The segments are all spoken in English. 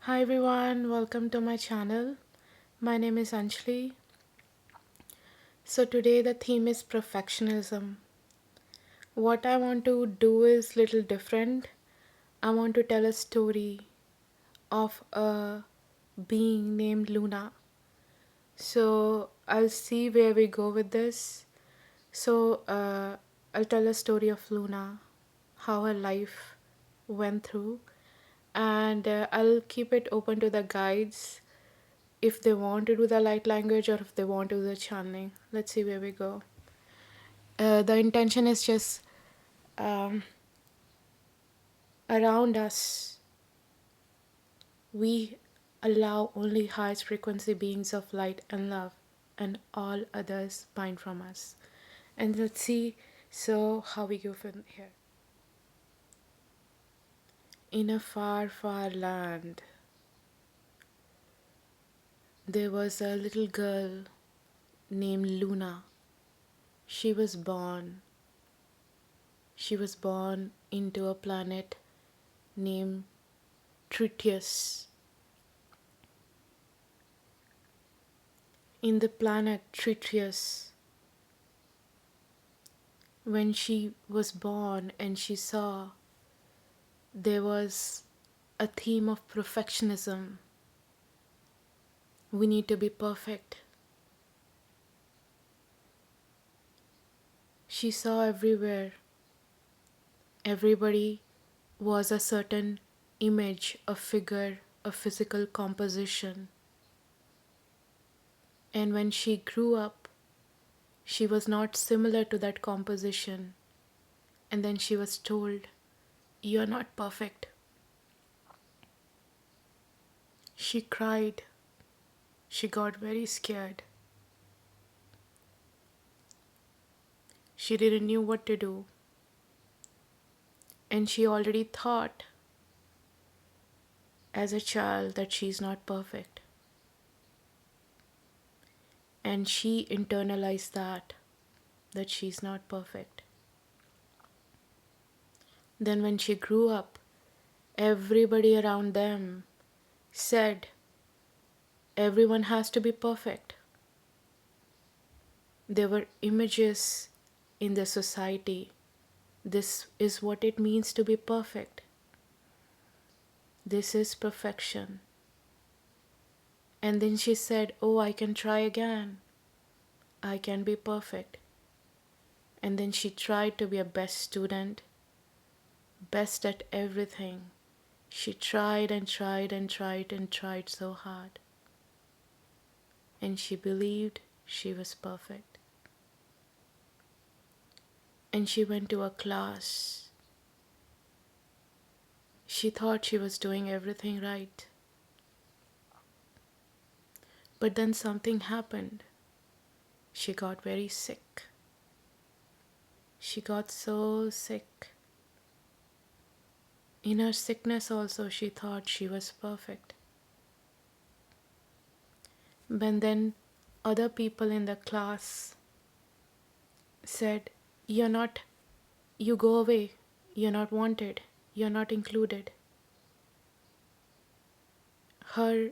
Hi everyone, welcome to my channel. My name is Anjali. So today the theme is perfectionism. What I want to do is little different. I want to tell a story of a being named Luna. So I'll see where we go with this. So I'll tell a story of Luna, how her life went through, and I'll keep it open to the guides if they want to do the light language or if they want to do the channeling. Let's see where we go. The intention is just um, around us, we allow only highest frequency beings of light and love, and all others bind from us. And let's see so how we go from here. In a far, far land, there was a little girl named Luna. She was born. She was born into a planet named Tritius. In the planet Tritius, when she was born and she saw there was a theme of perfectionism. We need to be perfect. She saw everywhere. Everybody was a certain image, a figure, a physical composition. And when she grew up, she was not similar to that composition. And then she was told, "You are not perfect." She cried. She got very scared. She didn't know what to do. And she already thought as a child that she's not perfect. And she internalized that she's not perfect. Then when she grew up, everybody around them said everyone has to be perfect. There were images in the society. This is what it means to be perfect. This is perfection. And then she said, "Oh, I can try again. I can be perfect." And then she tried to be a best student, best at everything. She tried and tried and tried and tried so hard. And she believed she was perfect. And she went to a class. She thought she was doing everything right. But then something happened. She got very sick. She got so sick. In her sickness also, she thought she was perfect. But then other people in the class said, "You're not, you go away. You're not wanted. You're not included." Her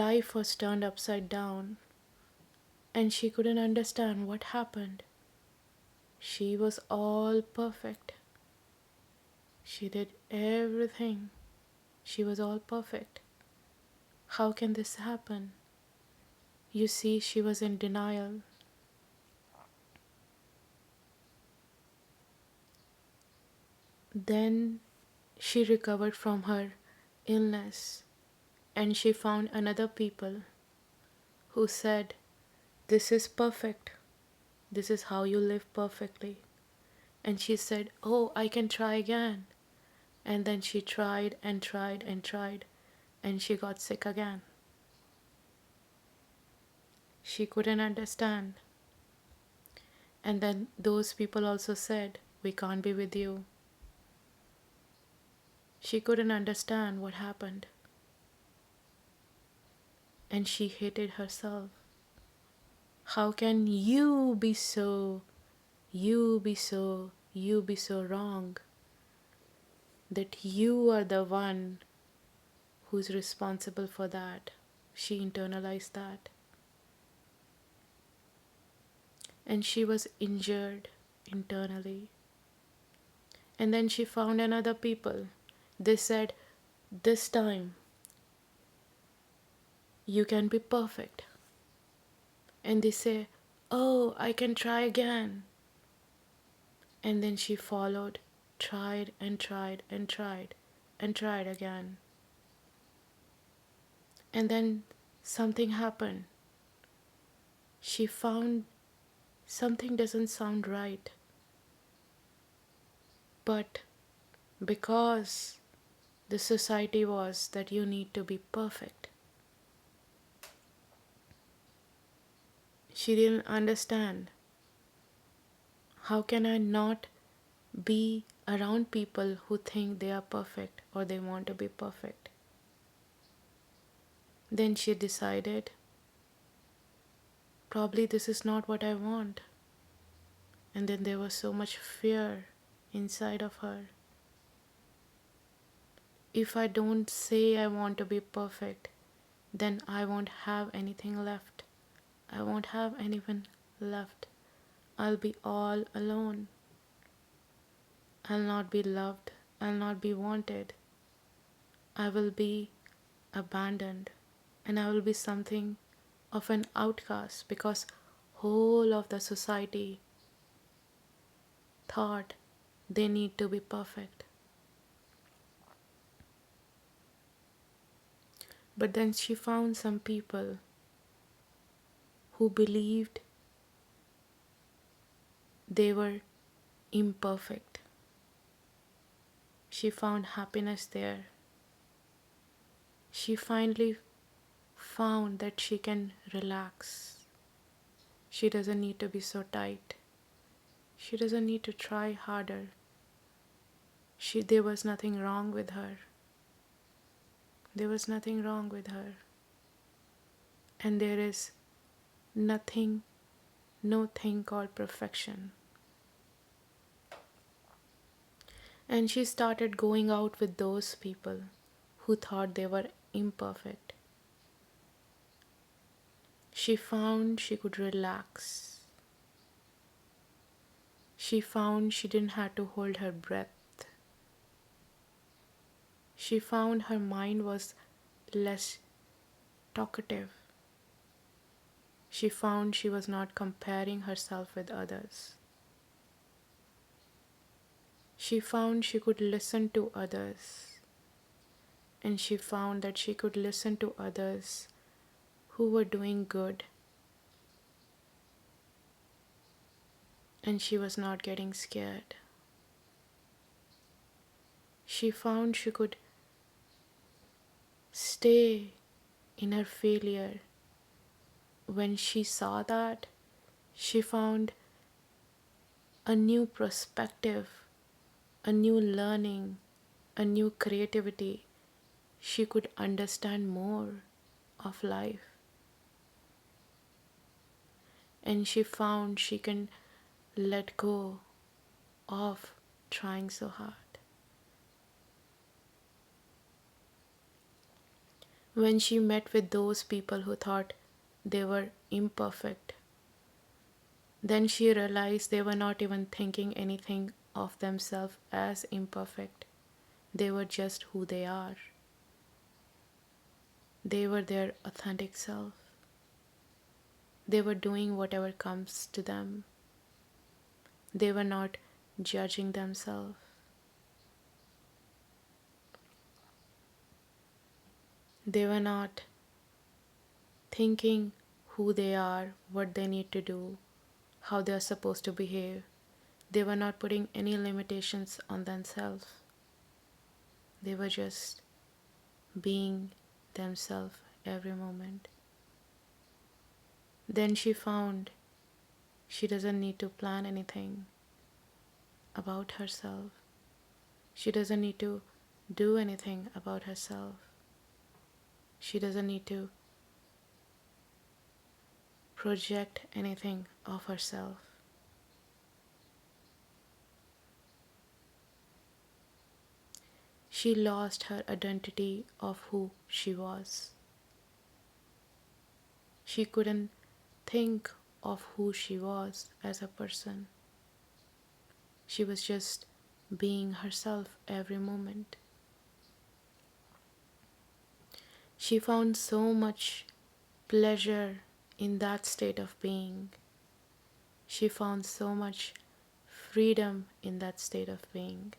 life was turned upside down and she couldn't understand what happened. She was all perfect. She did everything. She was all perfect. How can this happen? You see, she was in denial. Then she recovered from her illness and she found another people who said, "This is perfect. This is how you live perfectly." And she said, "Oh, I can try again." And then she tried and tried and tried and she got sick again. She couldn't understand. And then those people also said, "We can't be with you." She couldn't understand what happened. And she hated herself. How can you be so, you be so wrong? that you are the one who's responsible for that. She internalized that. And she was injured internally. And then she found another people. They said, this time you can be perfect. And they say, oh, I can try again. And then she followed, tried and tried and tried and tried again. And then something happened. She found something doesn't sound right. But because the society was that you need to be perfect, she didn't understand. How can I not be around people who think they are perfect or they want to be perfect? Then she decided, probably this is not what I want. And then there was so much fear inside of her. If I don't say I want to be perfect, then I won't have anything left. I won't have anyone left. I'll be all alone. I'll not be loved. I'll not be wanted. I will be abandoned. And I will be something of an outcast because whole of the society thought they need to be perfect. But then she found some people who believed they were imperfect. She found happiness there. She finally found that she can relax. She doesn't need to be so tight. She doesn't need to try harder. There was nothing wrong with her. There was nothing wrong with her. And there is nothing, no thing called perfection. And she started going out with those people who thought they were imperfect. She found she could relax. She found she didn't have to hold her breath. She found her mind was less talkative. She found she was not comparing herself with others. She found she could listen to others. And she found that she could listen to others who were doing good. And she was not getting scared. She found she could stay in her failure. When she saw that, she found a new perspective, a new learning, a new creativity. She could understand more of life. And she found she can let go of trying so hard. When she met with those people who thought they were imperfect, then she realized they were not even thinking anything of themselves as imperfect. They were just who they are. They were their authentic self. They were doing whatever comes to them. They were not judging themselves. They were not thinking who they are, what they need to do, how they are supposed to behave. They were not putting any limitations on themselves. They were just being themselves every moment. Then she found she doesn't need to plan anything about herself. She doesn't need to do anything about herself. She doesn't need to project anything of herself. She lost her identity of who she was. She couldn't think of who she was as a person. She was just being herself every moment. She found so much pleasure in that state of being. She found so much freedom in that state of being.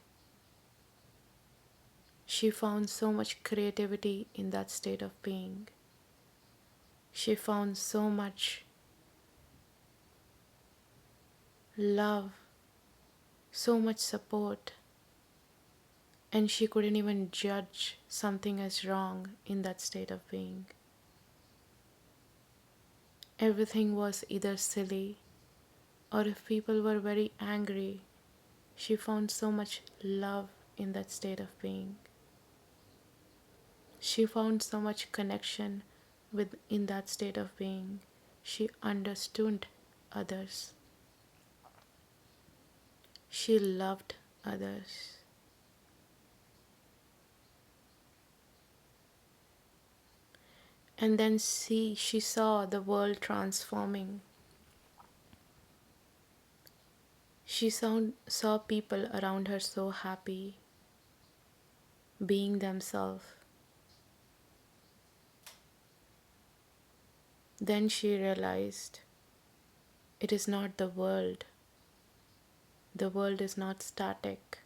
She found so much creativity in that state of being. She found so much love, so much support, and she couldn't even judge something as wrong in that state of being. Everything was either silly, or if people were very angry, she found so much love in that state of being. She found so much connection in that state of being. She understood others. She loved others. And then she saw the world transforming. She saw people around her so happy, being themselves. Then she realized it is not the world. The world is not static.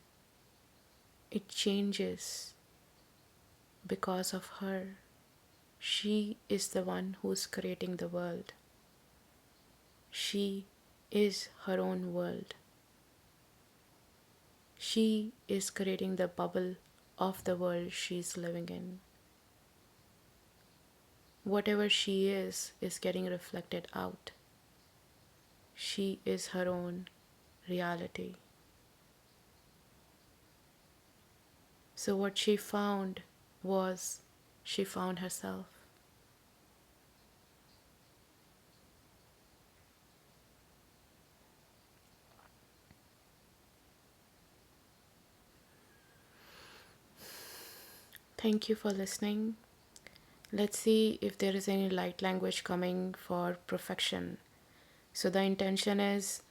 It changes because of her. She is the one who's creating the world. She is her own world. She is creating the bubble of the world she's living in. Whatever she is getting reflected out. She is her own reality. So what she found was she found herself. Thank you for listening. Let's see if there is any light language coming for perfection. So the intention is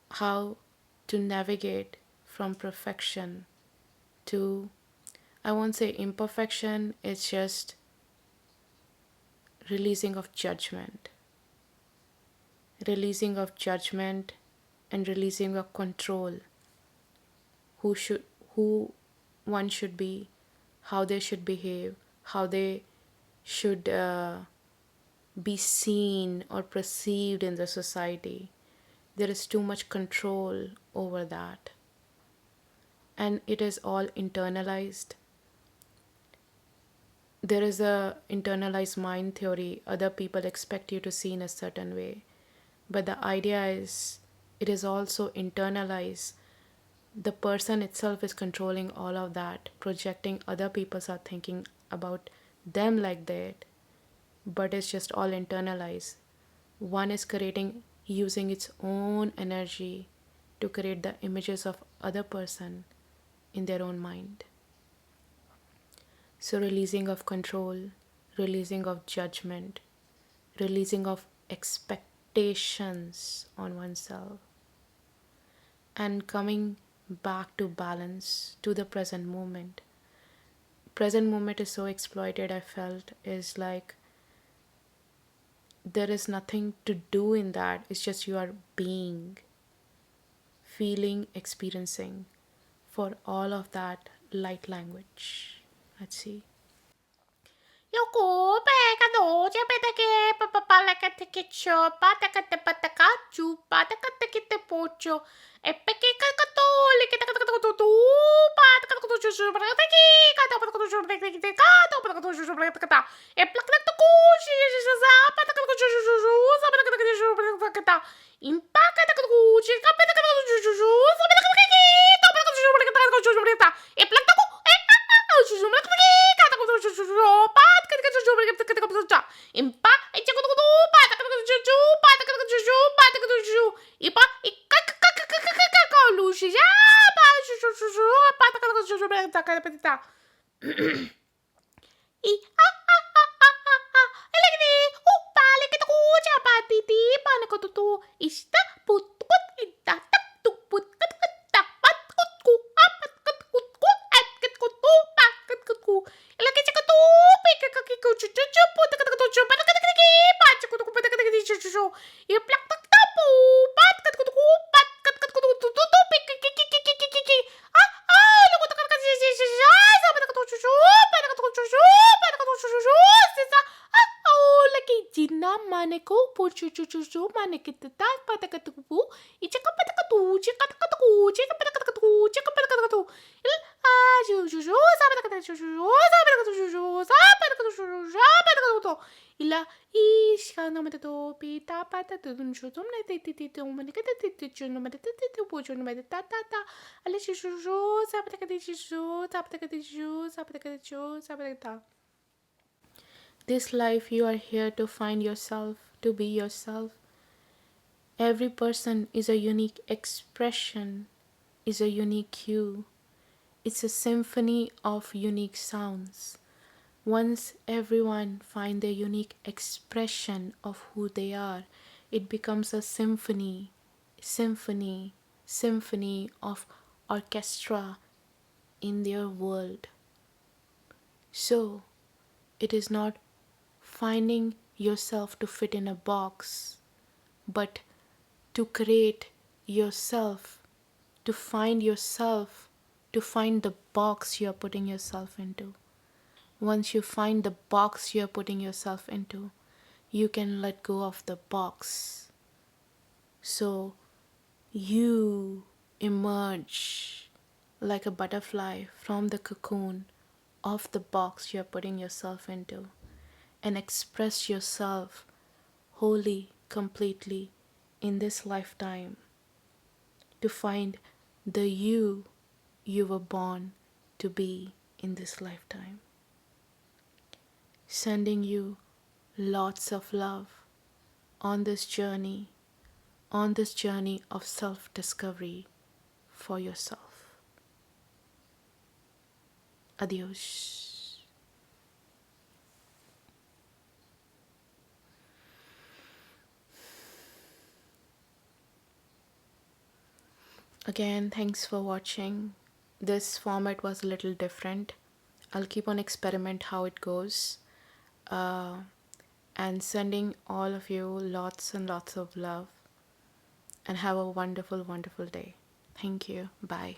how to navigate from perfection to, I won't say imperfection, it's just releasing of judgment. Releasing of judgment and releasing of control. Who one should be, how they should behave, how they should be seen or perceived in the society. There is too much control over that. And it is all internalized. There is a internalized mind theory. Other people expect you to see in a certain way. But the idea is, it is also internalized. The person itself is controlling all of that, projecting other people's are thinking about them like that, but it's just all internalized. One is creating, using its own energy to create the images of other person in their own mind. So releasing of control, releasing of judgment, releasing of expectations on oneself, and coming back to balance, to the present moment. Present moment is so exploited, I felt, is like there is nothing to do in that. It's just you are being, feeling, experiencing. For all of that, light language. Let's see. Yoku pekado jepeteke papapalakateke chopa takatapataka chupa takatakite pocho epeke kakatole kitakatatu patakatu pataki katapatatu pataki patakata eplakatako shiza patakatu patakata impaka takatu kapatatu eplakatako impa I Elegni, uppale che tu chapati ti pane ko tu ista put put itta tak tu put kat kat tak pat kut ku apat kat kut ku at kat kut tu pat kat kut ku elake chaka tu pe ka ki ku chu chu chu put kat kat chu pat kat kat ki pat chu ku pat kat kat chu chu chu i plak tak ta pu pat kat kut ku pat kat kat kut tu tu tu pe ki ah ah lo ko tak kat ji ji ji sa pat kat chu chu pat kat chu chu pat kat chu chu chu sa oh, lagi jina mane ko puchu chu chu chu mane kita ta pada kata ku ichaka pada katu chika kata ku chika pada kata ku chika pada kata ku il a chu chu chu sa pada kata chu chu sa pada kata chu chu sa pada kata chu chu sa pada kata to ila ishka na mata to pita pada tu dun chu tum ne ti ti tu mane kata ti ti chu no mata ti ti tu pu chu no mata ta ta ta ala chu chu chu sa pada kata chu chu sa pada kata chu sa pada kata chu sa pada kata. This life, you are here to find yourself, to be yourself. Every person is a unique expression, is a unique hue. It's a symphony of unique sounds. Once everyone find their unique expression of who they are, it becomes a symphony, symphony, symphony of orchestra in their world. So, it is not finding yourself to fit in a box, but to create yourself, to find yourself, to find the box you are putting yourself into. Once you find the box you are putting yourself into, you can let go of the box. So you emerge like a butterfly from the cocoon of the box you are putting yourself into and express yourself wholly, completely in this lifetime to find the you were born to be in this lifetime. Sending you lots of love on this journey of self discovery for yourself. Adios. Again, thanks for watching. This format was a little different. I'll keep on experiment how it goes. And sending all of you lots and lots of love. And have a wonderful, wonderful day. Thank you. Bye.